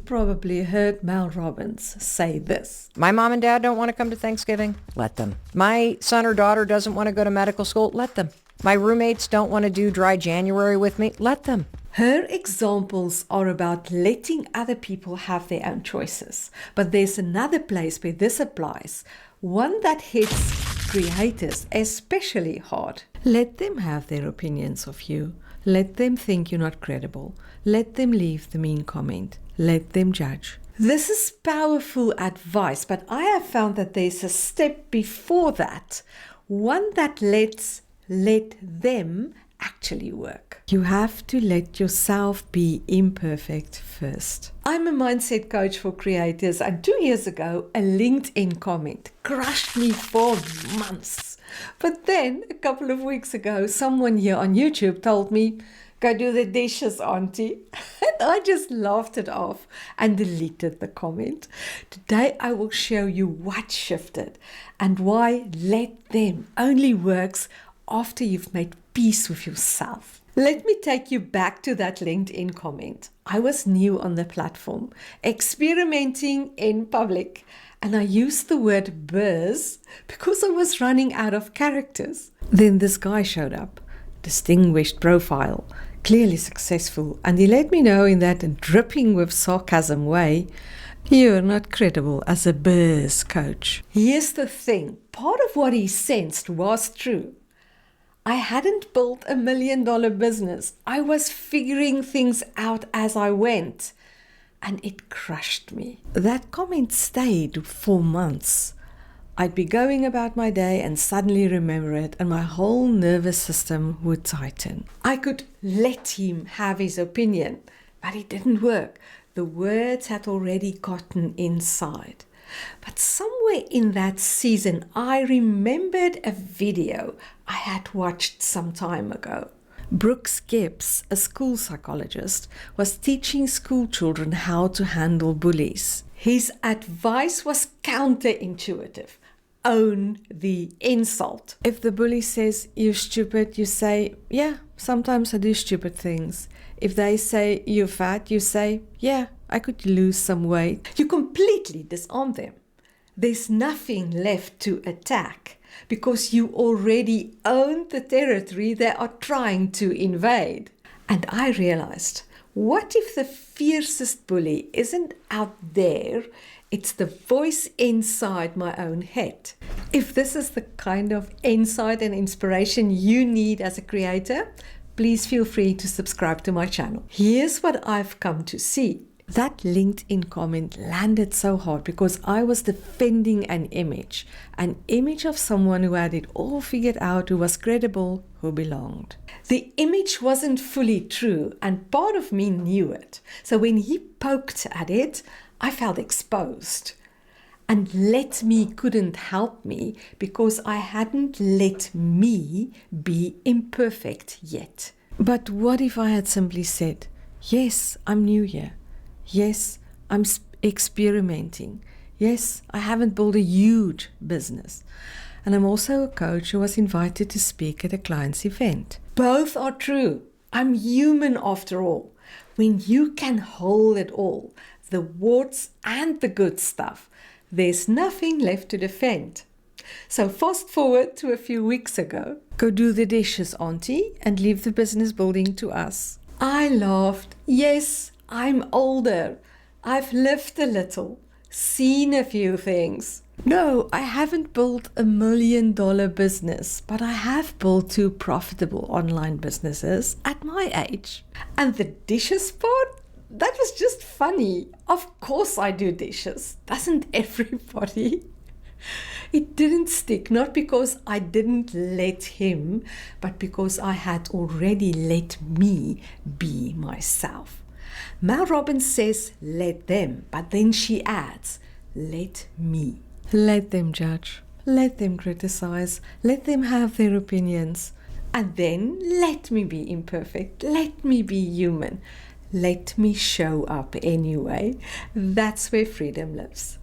probably heard Mel Robbins say this. My mom and dad don't want to come to Thanksgiving? Let them. My son or daughter doesn't want to go to medical school? Let them. My roommates don't want to do dry January with me? Let them. Her examples are about letting other people have their own choices. But there's another place where this applies, one that hits creators especially hard. Let them have their opinions of you. Let them think you're not credible. Let them leave the mean comment. Let them judge. This is powerful advice, but I have found that there's a step before that, one that let them actually work. You have to let yourself be imperfect first. I'm a mindset coach for creators, and 2 years ago, a LinkedIn comment crushed me for months. But then, a couple of weeks ago, someone here on YouTube told me, "Go do the dishes, auntie." And I just laughed it off and deleted the comment. Today, I will show you what shifted and why let them only works after you've made peace with yourself. Let me take you back to that LinkedIn comment. I was new on the platform, experimenting in public, and I used the word buzz because I was running out of characters. Then this guy showed up, distinguished profile, clearly successful, and he let me know in that dripping with sarcasm way, "You're not credible as a buzz coach." Here's the thing, part of what he sensed was true. I hadn't built $1 million business. I was figuring things out as I went. And it crushed me. That comment stayed for months. I'd be going about my day and suddenly remember it, and my whole nervous system would tighten. I could let him have his opinion, but it didn't work. The words had already gotten inside. But somewhere in that season, I remembered a video I had watched some time ago. Brooks Gibbs, a school psychologist, was teaching school children how to handle bullies. His advice was counterintuitive. Own the insult. If the bully says, "You're stupid," you say, "Yeah, sometimes I do stupid things." If they say, "You're fat," you say, "Yeah, I could lose some weight." You completely disarm them. There's nothing left to attack because you already own the territory they are trying to invade. And I realized, what if the fiercest bully isn't out there? It's the voice inside my own head. If this is the kind of insight and inspiration you need as a creator, please feel free to subscribe to my channel. Here's what I've come to see. That LinkedIn comment landed so hard because I was defending an image of someone who had it all figured out, who was credible, who belonged. The image wasn't fully true, and part of me knew it. So when he poked at it, I felt exposed. And let me couldn't help me because I hadn't let me be imperfect yet. But what if I had simply said, "Yes, I'm new here. Yes, I'm experimenting. Yes, I haven't built a huge business. And I'm also a coach who was invited to speak at a client's event." Both are true. I'm human after all. When you can hold it all, the warts and the good stuff, there's nothing left to defend. So fast forward to a few weeks ago. "Go do the dishes, auntie, and leave the business building to us." I laughed. Yes, I'm older. I've lived a little, seen a few things. No, I haven't built $1 million business, but I have built 2 profitable online businesses at my age. And the dishes part? That was just funny. Of course I do dishes. Doesn't everybody? It didn't stick, not because I didn't let him, but because I had already let me be myself. Mel Robbins says, "Let them," but then she adds, "Let me." Let them judge. Let them criticize. Let them have their opinions. And then let me be imperfect. Let me be human. Let me show up anyway. That's where freedom lives.